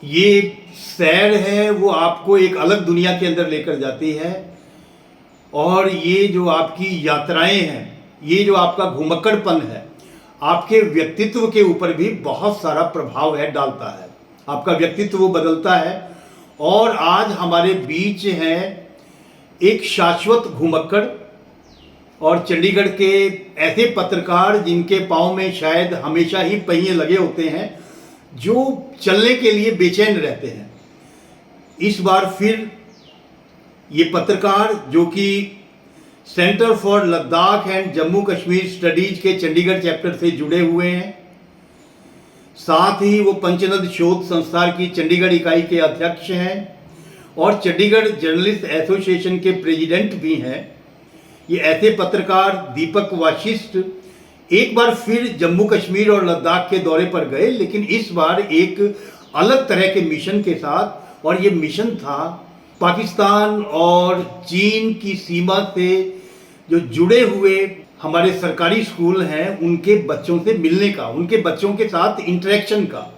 ये सैर है वो आपको एक अलग दुनिया के अंदर लेकर जाती है। और ये जो आपकी यात्राएं हैं, ये जो आपका घुमक्कड़पन है, आपके व्यक्तित्व के ऊपर भी बहुत सारा प्रभाव है डालता है। आपका व्यक्तित्व वो बदलता है। और आज हमारे बीच है एक शाश्वत घुमक्कड़ और चंडीगढ़ के ऐसे पत्रकार जिनके पाँव में शायद हमेशा ही पहिए लगे होते हैं, जो चलने के लिए बेचैन रहते हैं। इस बार फिर ये पत्रकार जो कि centre for Ladakh and Jammu Kashmir studies के चंडीगढ़ चैप्टर से जुड़े हुए हैं, साथ ही वो पंचनद शोध संस्थान की चंडीगढ़ इकाई के अध्यक्ष हैं और चंडीगढ़ जर्नलिस्ट एसोसिएशन के प्रेसिडेंट भी हैं। ये ऐसे पत्रकार दीपक वाशिष्ठ एक बार फिर जम्मू कश्मीर और लद्दाख के दौरे पर गए, लेकिन इस बार एक अलग तरह के मिशन के साथ। और ये मिशन था पाकिस्तान और चीन की सीमा से जो जुड़े हुए हमारे सरकारी स्कूल हैं उनके बच्चों से मिलने का, उनके बच्चों के साथ इंटरेक्शन का।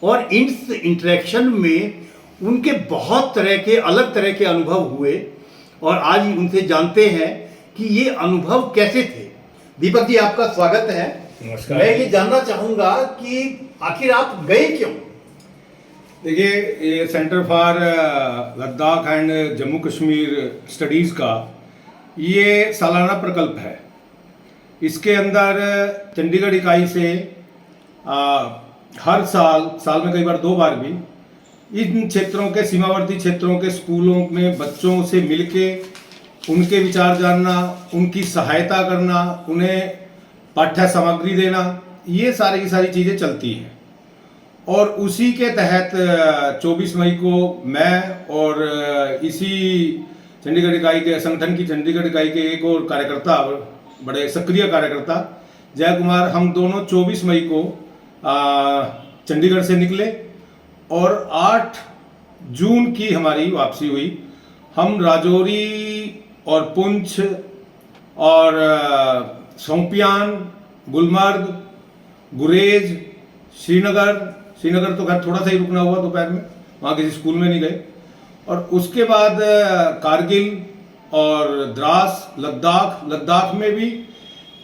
और इस इंटरेक्शन में उनके बहुत तरह के अलग तरह के अनुभव हुए और आज उनसे जानते हैं कि ये अनुभव कैसे थे। दीपक जी, आपका स्वागत है। नमस्कार। मैं ये जानना चाहूँगा कि आखिर आप गए क्यों? देखिए, ये centre for Ladakh and Jammu Kashmir studies का ये सालाना प्रकल्प है। इसके अंदर चंडीगढ़ इकाई से हर साल में कई बार 2 बार भी इन क्षेत्रों के सीमावर्ती क्षेत्रों के स्कूलों में बच्चों से मिलके उनके विचार जानना, उनकी सहायता करना, उन्हें पाठ्य सामग्री देना, ये सारी की सारी चीज़ें चलती हैं। और उसी के तहत 24 मई को मैं और इसी चंडीगढ़ इकाई के संगठन की चंडीगढ़ इकाई के एक और कार्यकर्ता, बड़े सक्रिय कार्यकर्ता जय कुमार, हम दोनों 24 मई को चंडीगढ़ से निकले और 8 जून की हमारी वापसी हुई। हम राजौरी और पुंछ और शोपियान, गुलमर्ग, गुरेज, श्रीनगर तो खैर थोड़ा सा ही रुकना हुआ दोपहर में, वहाँ किसी स्कूल में नहीं गए। और उसके बाद कारगिल और द्रास, लद्दाख में भी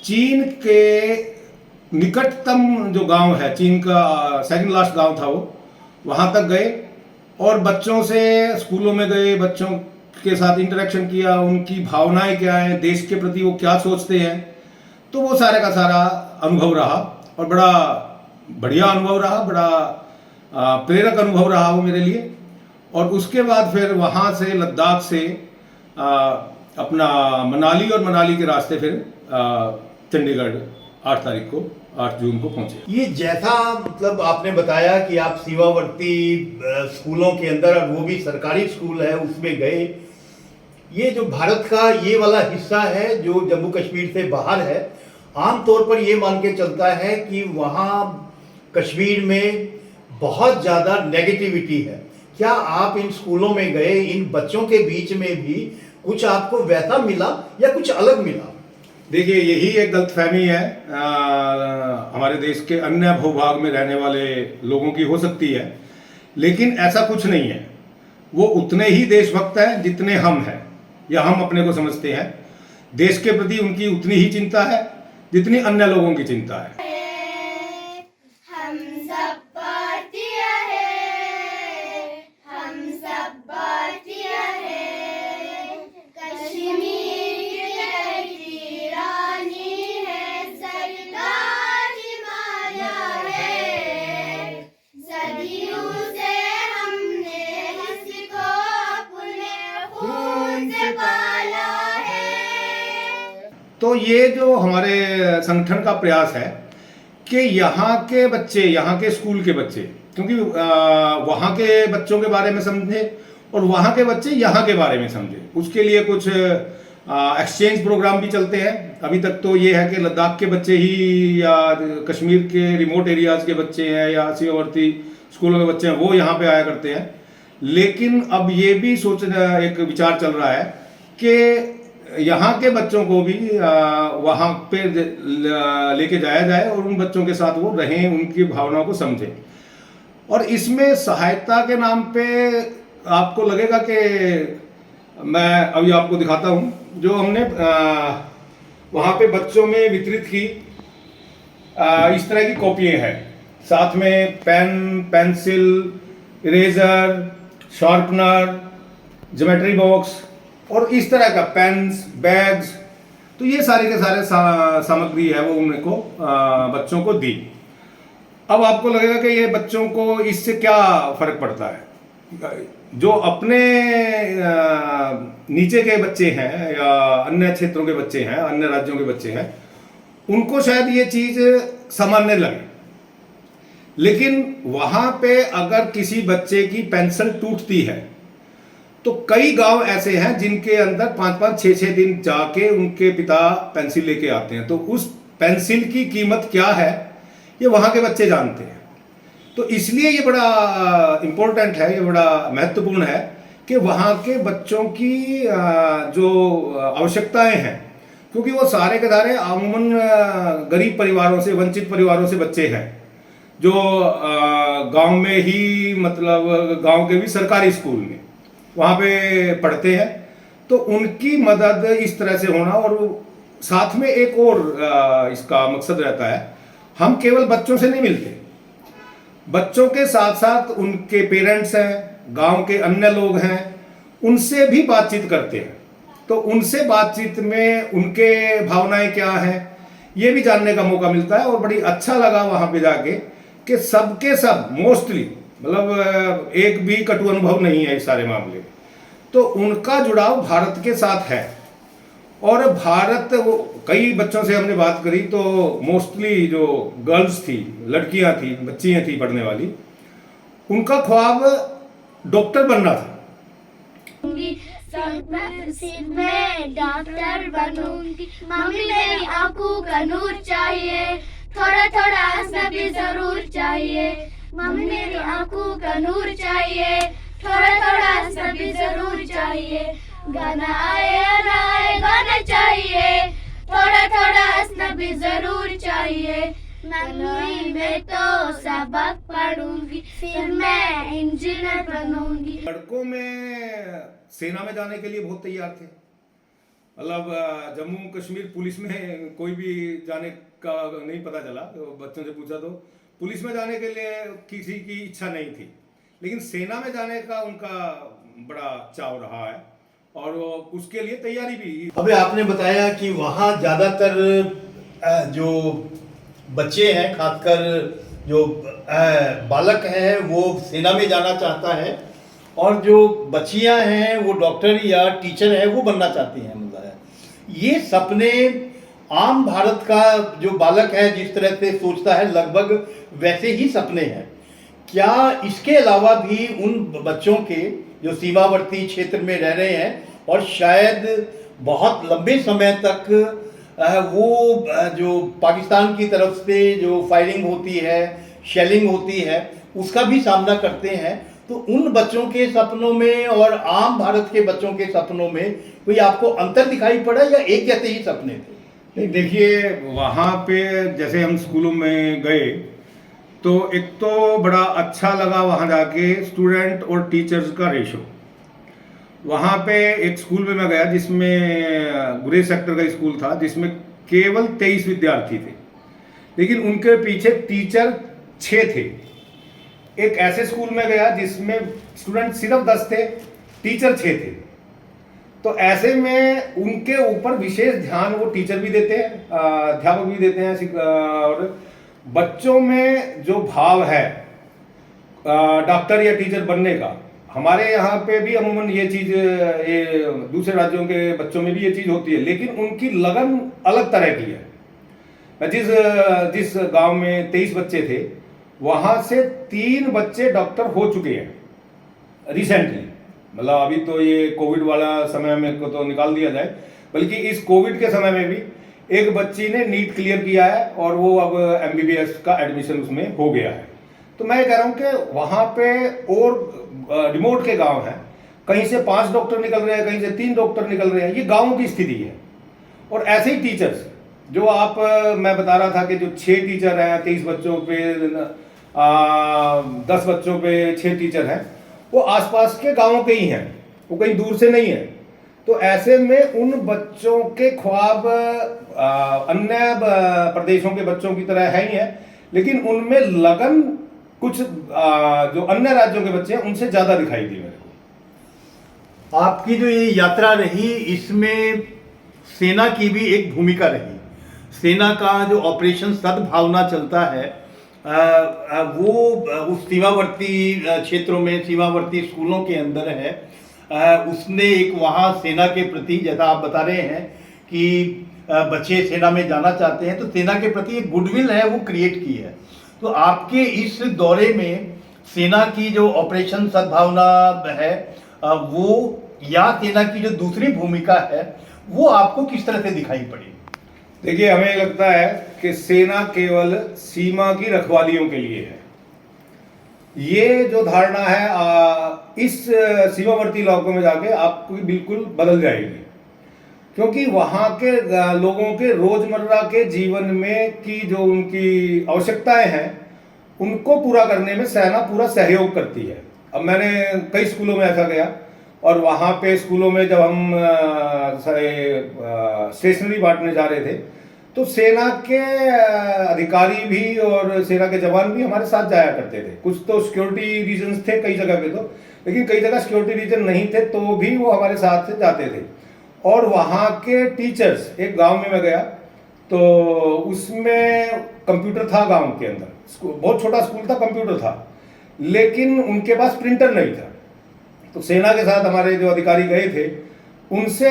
चीन के निकटतम जो गांव है, चीन का सेकंड लास्ट गांव था वो, वहाँ तक गए और बच्चों से स्कूलों में गए, बच्चों के साथ इंटरेक्शन किया, उनकी भावनाएं क्या हैं, देश के प्रति वो क्या सोचते हैं। तो वो सारे का सारा अनुभव रहा और बड़ा बढ़िया अनुभव रहा, बड़ा प्रेरक अनुभव रहा वो मेरे लिए। और उसके बाद फिर वहाँ से लद्दाख से अपना मनाली और मनाली के रास्ते फिर चंडीगढ़ 8 जून को पहुँचे। ये जैसा मतलब आपने बताया कि आप सीमावर्ती स्कूलों के अंदर, और वो भी सरकारी स्कूल है, उसमें गए। ये जो भारत का ये वाला हिस्सा है जो जम्मू कश्मीर से बाहर है, आमतौर पर ये मान के चलता है कि वहाँ कश्मीर में बहुत ज़्यादा नेगेटिविटी है। क्या आप इन स्कूलों में गए, इन बच्चों के बीच में भी कुछ आपको वैसा मिला या कुछ अलग मिला? देखिए, यही एक गलतफहमी है हमारे देश के अन्य भूभाग में रहने वाले लोगों की हो सकती है, लेकिन ऐसा कुछ नहीं है। वो उतने ही देशभक्त हैं जितने हम हैं या हम अपने को समझते हैं। देश के प्रति उनकी उतनी ही चिंता है जितनी अन्य लोगों की चिंता है। तो ये जो हमारे संगठन का प्रयास है कि यहाँ के बच्चे, यहाँ के स्कूल के बच्चे, क्योंकि वहाँ के बच्चों के बारे में समझे और वहाँ के बच्चे यहाँ के बारे में समझे, उसके लिए कुछ एक्सचेंज प्रोग्राम भी चलते हैं। अभी तक तो ये है कि लद्दाख के बच्चे ही या कश्मीर के रिमोट एरियाज के बच्चे हैं या सीमावर्ती स्कूलों के बच्चे हैं, वो यहाँ पे आया करते हैं। लेकिन अब ये भी एक विचार चल रहा है कि यहाँ के बच्चों को भी वहाँ पे लेके जाया जाए और उन बच्चों के साथ वो रहें, उनकी भावनाओं को समझें। और इसमें सहायता के नाम पे आपको लगेगा कि मैं अभी आपको दिखाता हूँ जो हमने वहाँ पे बच्चों में वितरित की इस तरह की कॉपियाँ हैं, साथ में pen, pencil, eraser, sharpener, geometry box और इस तरह का पेन्स, बैग्स। तो ये सारे के सारे सामग्री है वो उनको बच्चों को दी। अब आपको लगेगा कि ये बच्चों को इससे क्या फर्क पड़ता है। जो अपने नीचे के बच्चे हैं या अन्य क्षेत्रों के बच्चे हैं, अन्य राज्यों के बच्चे हैं, उनको शायद ये चीज सामान्य लगे, लेकिन वहां पे अगर किसी बच्चे की पेंसिल टूटती है तो कई गांव ऐसे हैं जिनके अंदर 5-5, 6-6 दिन जाके उनके पिता पेंसिल लेके आते हैं। तो उस पेंसिल की कीमत क्या है ये वहां के बच्चे जानते हैं। तो इसलिए ये बड़ा इम्पोर्टेंट है, ये बड़ा महत्वपूर्ण है कि वहाँ के बच्चों की जो आवश्यकताएं हैं, क्योंकि वो सारे के सारे अमूमन गरीब परिवारों से, वंचित परिवारों से बच्चे हैं जो गांव में ही, मतलब गांव के भी सरकारी स्कूल में वहाँ पे पढ़ते हैं। तो उनकी मदद इस तरह से होना, और साथ में एक और इसका मकसद रहता है, हम केवल बच्चों से नहीं मिलते, बच्चों के साथ साथ उनके पेरेंट्स हैं, गांव के अन्य लोग हैं, उनसे भी बातचीत करते हैं। तो उनसे बातचीत में उनके भावनाएं क्या हैं ये भी जानने का मौका मिलता है। और बड़ी अच्छा लगा वहां पे जाके कि सबके सब मोस्टली, मतलब एक भी कटु अनुभव नहीं है इस सारे मामले में। तो उनका जुड़ाव भारत के साथ है। और भारत, वो कई बच्चों से हमने बात करी तो मोस्टली जो गर्ल्स थी, लड़कियां थी, बच्चियां थी पढ़ने वाली, उनका ख्वाब डॉक्टर बनना था। सिर में डॉक्टर बनूंगी, मम्मी मेरी आंखों का नूर चाहिए, थोड़ा थोड़ा हंसना भी जरूर चाहिए, मम्मी मेरी आंखों का नूर चाहिए, थोड़ा थोड़ा हंसना भी जरूर चाहिए, गाना आए या ना आए गाना चाहिए, थोड़ा थोड़ा हंसना भी जरूर चाहिए, मम्मी मैं तो सबक पढ़ूंगी, फिर मैं इंजीनियर बनूंगी। लड़कों में सेना में जाने के लिए बहुत तैयार थे, मतलब जम्मू कश्मीर पुलिस में कोई भी जाने का नहीं पता चला। तो बच्चों से पूछा तो पुलिस में जाने के लिए किसी की इच्छा नहीं थी, लेकिन सेना में जाने का उनका बड़ा चाव रहा है और उसके लिए तैयारी भी। अभी आपने बताया कि वहाँ ज़्यादातर जो बच्चे हैं, खासकर जो बालक है वो सेना में जाना चाहता है, और जो बच्चियां हैं वो डॉक्टर या टीचर है वो बनना चाहती हैं। मतलब ये सपने आम भारत का जो बालक है जिस तरह से सोचता है, लगभग वैसे ही सपने हैं। क्या इसके अलावा भी उन बच्चों के जो सीमावर्ती क्षेत्र में रह रहे हैं और शायद बहुत लंबे समय तक वो जो पाकिस्तान की तरफ से जो फायरिंग होती है, शेलिंग होती है, उसका भी सामना करते हैं, तो उन बच्चों के सपनों में और आम भारत के बच्चों के सपनों में कोई आपको अंतर दिखाई पड़ा या एक जैसे ही सपने थे? नहीं, देखिए वहाँ पे जैसे हम स्कूलों में गए तो एक तो बड़ा अच्छा लगा वहाँ जाके स्टूडेंट और टीचर्स का रेशो। वहाँ पे एक स्कूल में मैं गया जिसमें गुरेज सेक्टर का स्कूल था, जिसमें केवल 23 विद्यार्थी थे, लेकिन उनके पीछे टीचर 6 थे। एक ऐसे स्कूल में गया जिसमें स्टूडेंट सिर्फ 10 थे, टीचर 6 थे। तो ऐसे में उनके ऊपर विशेष ध्यान वो टीचर भी देते हैं, अध्यापक भी देते हैं, और बच्चों में जो भाव है डॉक्टर या टीचर बनने का, हमारे यहाँ पे भी अमूमन ये चीज़, ये दूसरे राज्यों के बच्चों में भी ये चीज़ होती है, लेकिन उनकी लगन अलग तरह की है। मैं जिस गांव में 23 बच्चे थे, वहाँ से 3 बच्चे डॉक्टर हो चुके हैं रिसेंटली। मतलब अभी तो ये कोविड वाला समय में को तो निकाल दिया जाए, बल्कि इस कोविड के समय में भी एक बच्ची ने नीट क्लियर किया है और वो अब MBBS का एडमिशन उसमें हो गया है। तो मैं कह रहा हूँ कि वहाँ पे और रिमोट के गांव हैं, कहीं से 5 डॉक्टर निकल रहे हैं, कहीं से 3 डॉक्टर निकल रहे हैं। ये गाँवों की स्थिति है। और ऐसे ही टीचर्स जो मैं बता रहा था कि जो 6 टीचर हैं 23 बच्चों पे 10 बच्चों पे 6 टीचर हैं, वो आसपास के गांवों के ही हैं, वो कहीं दूर से नहीं है। तो ऐसे में उन बच्चों के ख्वाब अन्य प्रदेशों के बच्चों की तरह है ही है, लेकिन उनमें लगन कुछ जो अन्य राज्यों के बच्चे हैं उनसे ज़्यादा दिखाई दी मेरे को। आपकी जो ये यात्रा रही, इसमें सेना की भी एक भूमिका रही। सेना का जो ऑपरेशन सद्भावना चलता है, वो उस सीमावर्ती क्षेत्रों में, सीमावर्ती स्कूलों के अंदर है। उसने एक वहाँ सेना के प्रति, जैसा आप बता रहे हैं कि बच्चे सेना में जाना चाहते हैं, तो सेना के प्रति एक गुडविल है वो क्रिएट की है। तो आपके इस दौरे में सेना की जो ऑपरेशन सद्भावना है वो, या सेना की जो दूसरी भूमिका है वो आपको किस तरह से दिखाई पड़ी? देखिए, हमें लगता है कि सेना केवल सीमा की रखवालियों के लिए है। ये जो धारणा है इस सीमावर्ती इलाकों में जाके आपको बिल्कुल बदल जाएगी, क्योंकि वहाँ के लोगों के रोजमर्रा के जीवन में की जो उनकी आवश्यकताएं हैं उनको पूरा करने में सेना पूरा सहयोग करती है। अब मैंने कई स्कूलों में ऐसा गया, और वहाँ पे स्कूलों में जब हम स्टेशनरी बांटने जा रहे थे तो सेना के अधिकारी भी और सेना के जवान भी हमारे साथ जाया करते थे। कुछ तो सिक्योरिटी रीजंस थे कई जगह पे तो, लेकिन कई जगह सिक्योरिटी रीजन नहीं थे तो भी वो हमारे साथ जाते थे। और वहाँ के टीचर्स, एक गांव में मैं गया तो उसमें कंप्यूटर था गांव के अंदर, बहुत छोटा स्कूल था, कंप्यूटर था, लेकिन उनके पास प्रिंटर नहीं था। तो सेना के साथ हमारे जो अधिकारी गए थे उनसे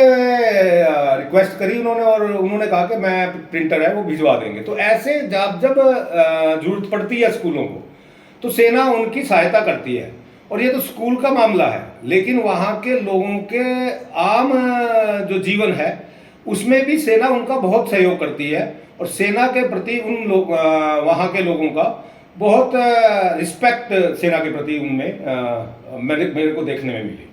रिक्वेस्ट करी उन्होंने, और उन्होंने कहा कि मैं प्रिंटर है वो भिजवा देंगे। तो ऐसे जब जरूरत पड़ती है स्कूलों को तो सेना उनकी सहायता करती है। और ये तो स्कूल का मामला है, लेकिन वहाँ के लोगों के आम जो जीवन है उसमें भी सेना उनका बहुत सहयोग करती है। और सेना के प्रति उन लोग, वहाँ के लोगों का बहुत रिस्पेक्ट सेना के प्रति उनमें मेरे को देखने में मिली।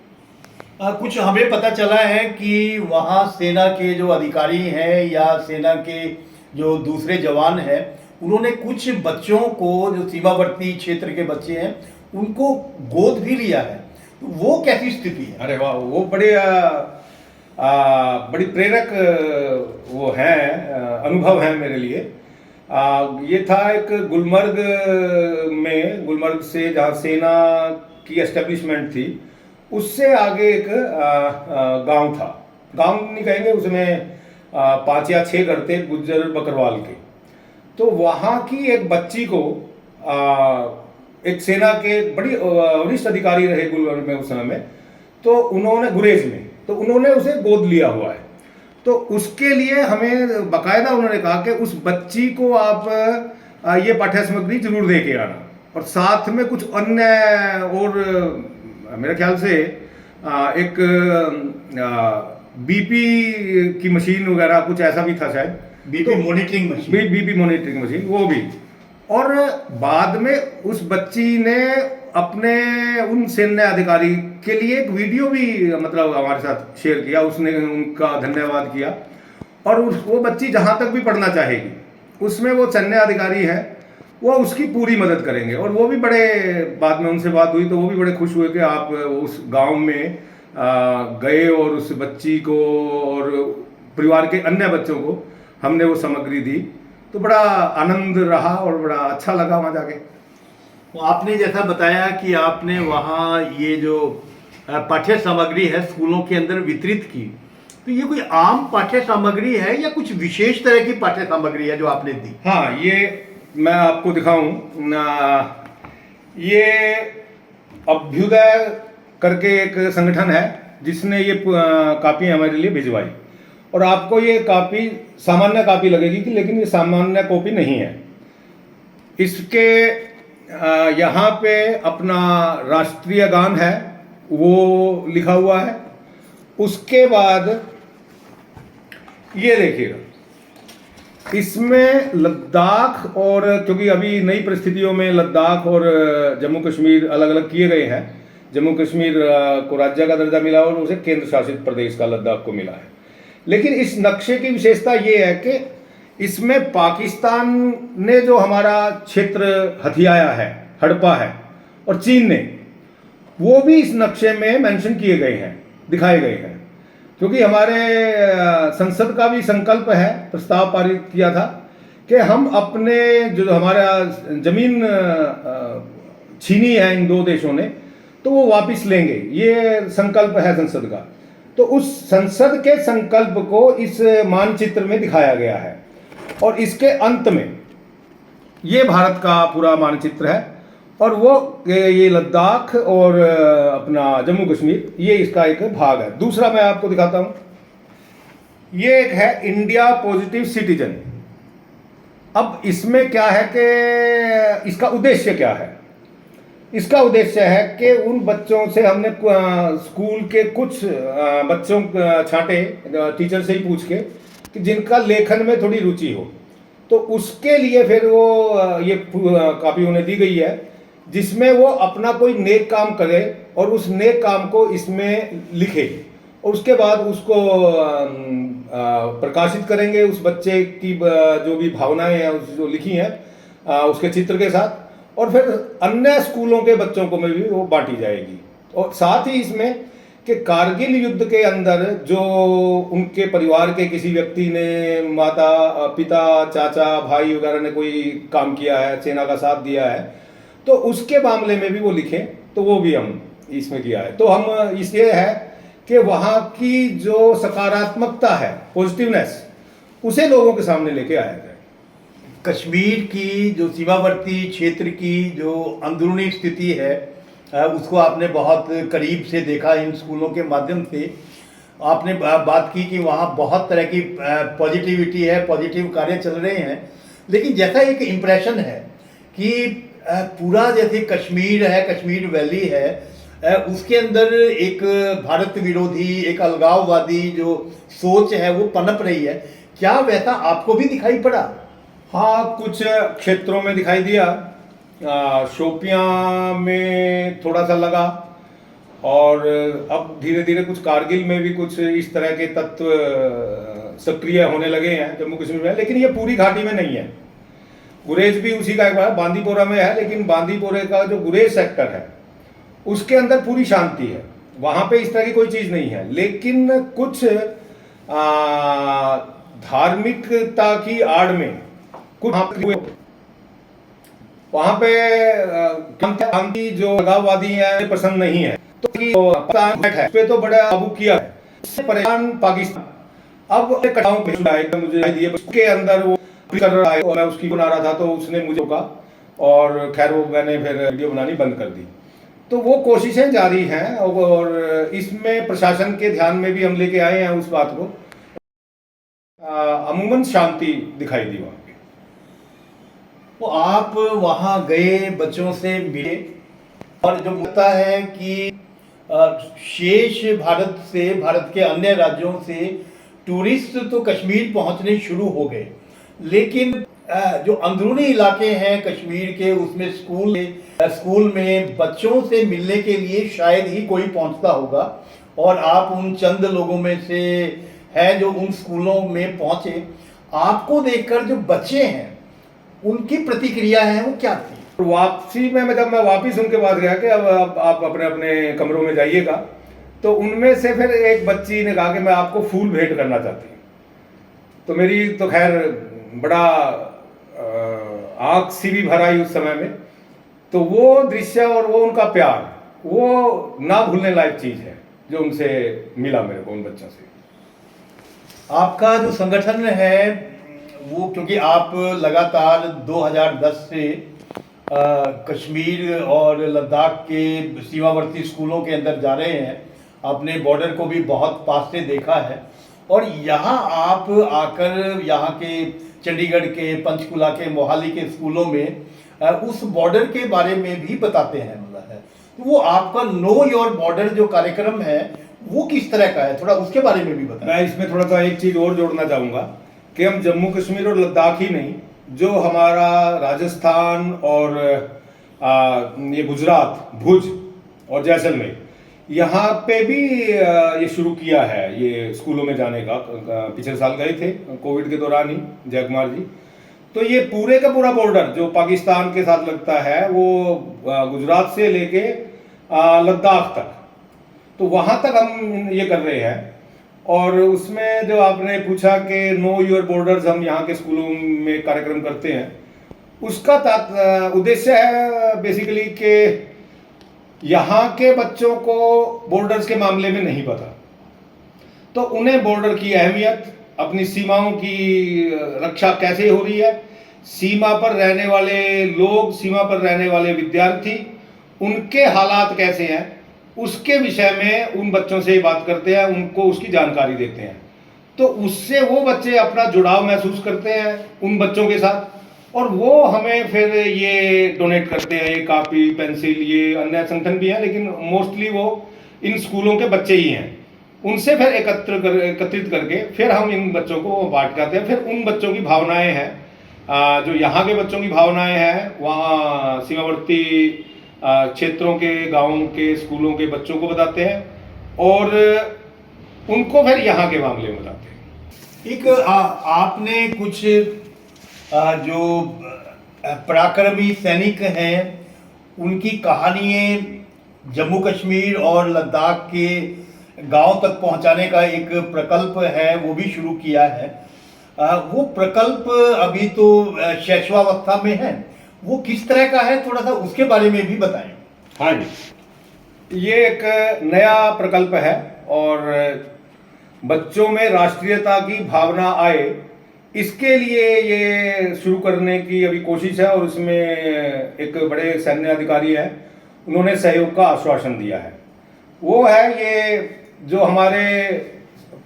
कुछ हमें पता चला है कि वहाँ सेना के जो अधिकारी हैं या सेना के जो दूसरे जवान हैं, उन्होंने कुछ बच्चों को, जो सीमावर्ती क्षेत्र के बच्चे हैं, उनको गोद भी लिया है। तो वो कैसी स्थिति है? अरे वाह, वो बड़ी प्रेरक वो है, अनुभव है मेरे लिए। ये था एक गुलमर्ग से जहाँ सेना की एस्टेब्लिशमेंट थी, उससे आगे एक गांव था। गांव नहीं कहेंगे, उसमें 5 या 6 घर थे गुज्जर बकरवाल के। तो वहाँ की एक बच्ची को एक सेना के बड़ी वरिष्ठ अधिकारी रहे गुलमर्ग में उस समय में, तो उन्होंने गुरेज में, तो उन्होंने उसे गोद लिया हुआ है। तो उसके लिए हमें बाकायदा उन्होंने कहा कि उस बच्ची को आप ये पाठ्य सामग्री जरूर दे के आना, और साथ में कुछ अन्य, और मेरे ख्याल से एक बीपी की मशीन वगैरह कुछ ऐसा भी था शायद, BP monitoring machine, BP monitoring machine, वो भी। और बाद में उस बच्ची ने अपने उन सैन्य अधिकारी के लिए एक वीडियो भी मतलब हमारे साथ शेयर किया, उसने उनका धन्यवाद किया। और वो बच्ची जहाँ तक भी पढ़ना चाहेगी उसमें वो सैन्य अधिकारी है वो उसकी पूरी मदद करेंगे। और वो भी बड़े, बाद में उनसे बात हुई तो वो भी बड़े खुश हुए कि आप उस गांव में गए और उस बच्ची को और परिवार के अन्य बच्चों को हमने वो सामग्री दी। तो बड़ा आनंद रहा और बड़ा अच्छा लगा वहाँ जाके। तो आपने जैसा बताया कि आपने वहाँ ये जो पाठ्य सामग्री है स्कूलों के अंदर वितरित की, तो ये कोई आम पाठ्य सामग्री है या कुछ विशेष तरह की पाठ्य सामग्री है जो आपने दी? हाँ, ये मैं आपको दिखाऊं, ये अभ्युदय करके एक संगठन है जिसने ये कापी हमारे लिए भिजवाई। और आपको ये कापी सामान्य कापी लगेगी कि, लेकिन ये सामान्य कॉपी नहीं है। इसके यहाँ पे अपना राष्ट्रीय गान है वो लिखा हुआ है। उसके बाद ये देखिएगा, इसमें लद्दाख, और क्योंकि अभी नई परिस्थितियों में लद्दाख और जम्मू कश्मीर अलग अलग किए गए हैं, जम्मू कश्मीर को राज्य का दर्जा मिला और उसे केंद्र शासित प्रदेश का लद्दाख को मिला है। लेकिन इस नक्शे की विशेषता ये है कि इसमें पाकिस्तान ने जो हमारा क्षेत्र हथियाया है, हड़पा है, और चीन ने, वो भी इस नक्शे में मेंशन किए गए हैं, दिखाए गए हैं। क्योंकि हमारे संसद का भी संकल्प है, प्रस्ताव पारित किया था कि हम अपने जो हमारा जमीन छीनी है इन दो देशों ने, तो वो वापस लेंगे, ये संकल्प है संसद का। तो उस संसद के संकल्प को इस मानचित्र में दिखाया गया है, और इसके अंत में ये भारत का पूरा मानचित्र है, और वो ये लद्दाख और अपना जम्मू कश्मीर, ये इसका एक भाग है। दूसरा मैं आपको दिखाता हूँ, ये एक है इंडिया पॉजिटिव सिटीजन। अब इसमें क्या है कि इसका उद्देश्य क्या है? इसका उद्देश्य है कि उन बच्चों से हमने स्कूल के कुछ बच्चों छांटे, टीचर से ही पूछ के, कि जिनका लेखन में थोड़ी रुचि हो, तो उसके लिए फिर वो ये कॉपी उन्हें दी गई है, जिसमें वो अपना कोई नेक काम करे और उस नेक काम को इसमें लिखे, और उसके बाद उसको प्रकाशित करेंगे उस बच्चे की जो भी भावनाएं हैं जो लिखी हैं उसके चित्र के साथ, और फिर अन्य स्कूलों के बच्चों को में भी वो बांटी जाएगी। और साथ ही इसमें कि कारगिल युद्ध के अंदर जो उनके परिवार के किसी व्यक्ति ने, माता पिता चाचा भाई वगैरह ने कोई काम किया है, सेना का साथ दिया है, तो उसके मामले में भी वो लिखें, तो वो भी हम इसमें किया है। तो हम इसलिए है कि वहाँ की जो सकारात्मकता है, पॉजिटिवनेस, उसे लोगों के सामने लेके आया जाए। कश्मीर की जो सीमावर्ती क्षेत्र की जो अंदरूनी स्थिति है, उसको आपने बहुत करीब से देखा इन स्कूलों के माध्यम से। आपने बात की कि वहाँ बहुत तरह की पॉजिटिविटी है, पॉजिटिव कार्य चल रहे हैं, लेकिन जैसा एक इम्प्रेशन है कि पूरा जैसे कश्मीर है, कश्मीर वैली है, उसके अंदर एक भारत विरोधी, एक अलगाववादी जो सोच है वो पनप रही है। क्या वैसा आपको भी दिखाई पड़ा? हाँ, कुछ क्षेत्रों में दिखाई दिया, शोपियां में थोड़ा सा लगा, और अब धीरे धीरे कुछ कारगिल में भी कुछ इस तरह के तत्व सक्रिय होने लगे हैं जम्मू कश्मीर में। लेकिन ये पूरी घाटी में नहीं है। गुरेज भी उसी का एक बार बांदीपोरा में है, लेकिन बांदीपोरे का जो गुरेज सेक्टर है उसके अंदर पूरी शांति है, वहां पे इस तरह की कोई चीज नहीं है। लेकिन कुछ धार्मिकता की आड़ में कुछ वहां पे शांति जो अलगाववादी है पसंद नहीं है, तो है पे तो बड़ा काबू किया है, इससे परेशान पाकिस्तान अब कटाव पे मुझे दिए उसके अंदर वो कर रहा है, और मैं उसकी बना रहा था तो उसने मुझे रोका, और खैर वो मैंने फिर वीडियो बनानी बंद कर दी। तो वो कोशिशें जारी हैं, और इसमें प्रशासन के ध्यान में भी हम लेके आए हैं उस बात को। अमूमन शांति दिखाई दी वहाँ पे। तो आप वहाँ गए, बच्चों से मिले, और जो लगता है कि शेष भारत से, भारत के अन्य राज्यों से टूरिस्ट तो कश्मीर पहुँचने शुरू हो गए, लेकिन जो अंदरूनी इलाके हैं कश्मीर के, उसमें स्कूल में बच्चों से मिलने के लिए शायद ही कोई पहुंचता होगा, और आप उन चंद लोगों में से हैं जो उन स्कूलों में पहुंचे। आपको देखकर जो बच्चे हैं उनकी प्रतिक्रिया है वो क्या थी? वापसी में जब मैं वापस उनके पास गया कि अब आप अपने अपने कमरों में जाइएगा, तो उनमें से फिर एक बच्ची ने कहा कि मैं आपको फूल भेंट करना चाहती हूँ। तो मेरी तो खैर बड़ा आँख सी भी भर आई उस समय में। तो वो दृश्य और वो उनका प्यार, वो ना भूलने लायक चीज़ है जो उनसे मिला मेरे को, उन बच्चों से। आपका जो संगठन है वो, क्योंकि आप लगातार 2010 से कश्मीर और लद्दाख के सीमावर्ती स्कूलों के अंदर जा रहे हैं, आपने बॉर्डर को भी बहुत पास से देखा है, और यहाँ आप आकर यहाँ के चंडीगढ़ के, पंचकुला के, मोहाली के स्कूलों में उस बॉर्डर के बारे में भी बताते हैं। मतलब है तो वो आपका नो योर बॉर्डर जो कार्यक्रम है वो किस तरह का है, थोड़ा उसके बारे में भी बताएं। मैं इसमें थोड़ा सा एक चीज़ और जोड़ना चाहूँगा कि हम जम्मू कश्मीर और लद्दाख ही नहीं, जो हमारा राजस्थान और ये गुजरात, भुज और जैसलमेर, यहाँ पे भी ये शुरू किया है, ये स्कूलों में जाने का। पिछले साल गए थे कोविड के दौरान ही जय कुमार जी। तो ये पूरे का पूरा बॉर्डर जो पाकिस्तान के साथ लगता है वो गुजरात से लेके लद्दाख तक, तो वहाँ तक हम ये कर रहे हैं। और उसमें जो आपने पूछा कि नो योर बॉर्डर्स हम यहाँ के स्कूलों में कार्यक्रम करते हैं, उसका उद्देश्य है बेसिकली कि यहाँ के बच्चों को बॉर्डर्स के मामले में नहीं पता, तो उन्हें बॉर्डर की अहमियत, अपनी सीमाओं की रक्षा कैसे हो रही है, सीमा पर रहने वाले लोग, सीमा पर रहने वाले विद्यार्थी, उनके हालात कैसे हैं, उसके विषय में उन बच्चों से बात करते हैं, उनको उसकी जानकारी देते हैं। तो उससे वो बच्चे अपना जुड़ाव महसूस करते हैं उन बच्चों के साथ, और वो हमें फिर ये डोनेट करते हैं, ये कापी पेंसिल, ये अन्य संगठन भी हैं लेकिन मोस्टली वो इन स्कूलों के बच्चे ही हैं। उनसे फिर एकत्रित करके फिर हम इन बच्चों को बांट जाते हैं। फिर उन बच्चों की भावनाएं हैं, जो यहाँ के बच्चों की भावनाएं हैं, वहाँ सीमावर्ती क्षेत्रों के, गाँव के स्कूलों के बच्चों को बताते हैं और उनको फिर यहाँ के मामले में बताते हैं। एक आपने कुछ जो पराक्रमी सैनिक हैं उनकी कहानियाँ जम्मू कश्मीर और लद्दाख के गांव तक पहुंचाने का एक प्रकल्प है, वो भी शुरू किया है। वो प्रकल्प अभी तो शैशवावस्था में है, वो किस तरह का है, थोड़ा सा उसके बारे में भी बताएं। हाँ जी, ये एक नया प्रकल्प है और बच्चों में राष्ट्रीयता की भावना आए, इसके लिए ये शुरू करने की अभी कोशिश है। और उसमें एक बड़े सैन्य अधिकारी हैं, उन्होंने सहयोग का आश्वासन दिया है। वो है ये जो हमारे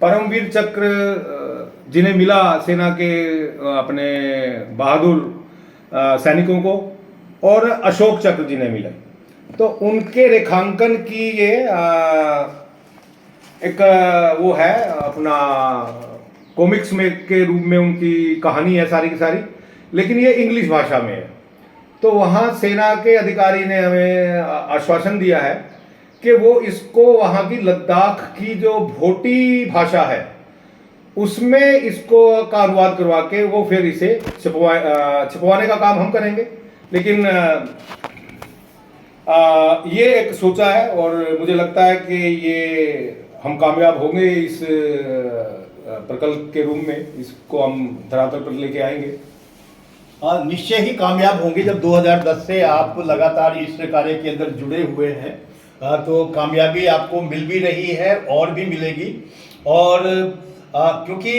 परमवीर चक्र जिन्हें मिला सेना के अपने बहादुर सैनिकों को, और अशोक चक्र जिन्हें मिले, तो उनके रेखांकन की ये एक वो है अपना कॉमिक्स में के रूप में उनकी कहानी है सारी की सारी, लेकिन ये इंग्लिश भाषा में है। तो वहाँ सेना के अधिकारी ने हमें आश्वासन दिया है कि वो इसको वहाँ की लद्दाख की जो भोटी भाषा है उसमें इसको का अनुवाद करवा के वो फिर इसे छपवाने का काम हम करेंगे। लेकिन ये एक सोचा है और मुझे लगता है कि ये हम कामयाब होंगे इस प्रकल्प के रूप में, इसको हम धरातल पर लेके आएंगे। निश्चय ही कामयाब होंगे। जब 2010 से आप लगातार इस कार्य के अंदर जुड़े हुए हैं तो कामयाबी आपको मिल भी रही है और भी मिलेगी। और क्योंकि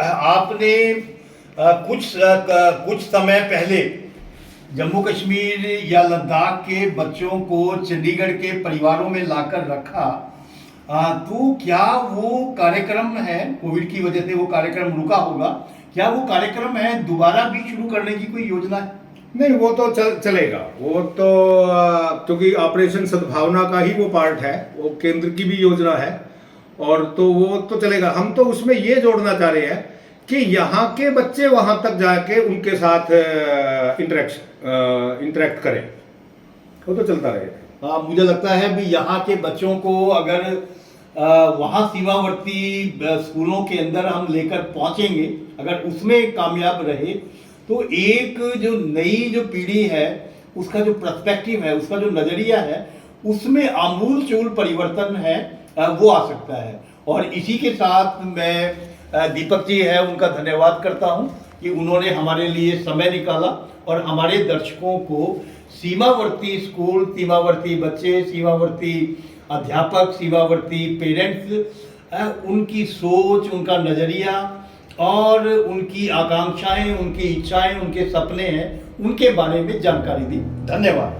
आपने कुछ समय पहले जम्मू कश्मीर या लद्दाख के बच्चों को चंडीगढ़ के परिवारों में लाकर रखा, तो क्या वो कार्यक्रम है, कोविड की वजह से वो कार्यक्रम रुका होगा, क्या वो कार्यक्रम है दोबारा भी शुरू करने की कोई योजना है? नहीं, वो तो चलेगा। वो तो क्योंकि ऑपरेशन सद्भावना का ही वो पार्ट है, वो केंद्र की भी योजना है और तो वो तो चलेगा। हम तो उसमें ये जोड़ना चाह रहे हैं कि यहाँ के बच्चे वहाँ तक जाके उनके साथ इंटरेक्ट करें, वो तो चलता रहेगा। मुझे लगता है भी यहाँ के बच्चों को अगर वहाँ सीमावर्ती स्कूलों के अंदर हम लेकर पहुँचेंगे, अगर उसमें कामयाब रहे, तो एक जो नई जो पीढ़ी है उसका जो पर्सपेक्टिव है, उसका जो नज़रिया है, उसमें आमूल चूल परिवर्तन है, वो आ सकता है। और इसी के साथ मैं दीपक जी है उनका धन्यवाद करता हूँ कि उन्होंने हमारे लिए समय निकाला और हमारे दर्शकों को सीमावर्ती स्कूल, सीमावर्ती बच्चे, सीमावर्ती अध्यापक, सीमावर्ती पेरेंट्स, उनकी सोच, उनका नज़रिया और उनकी आकांक्षाएं, उनकी इच्छाएं, उनके सपने हैं, उनके बारे में जानकारी दी। धन्यवाद।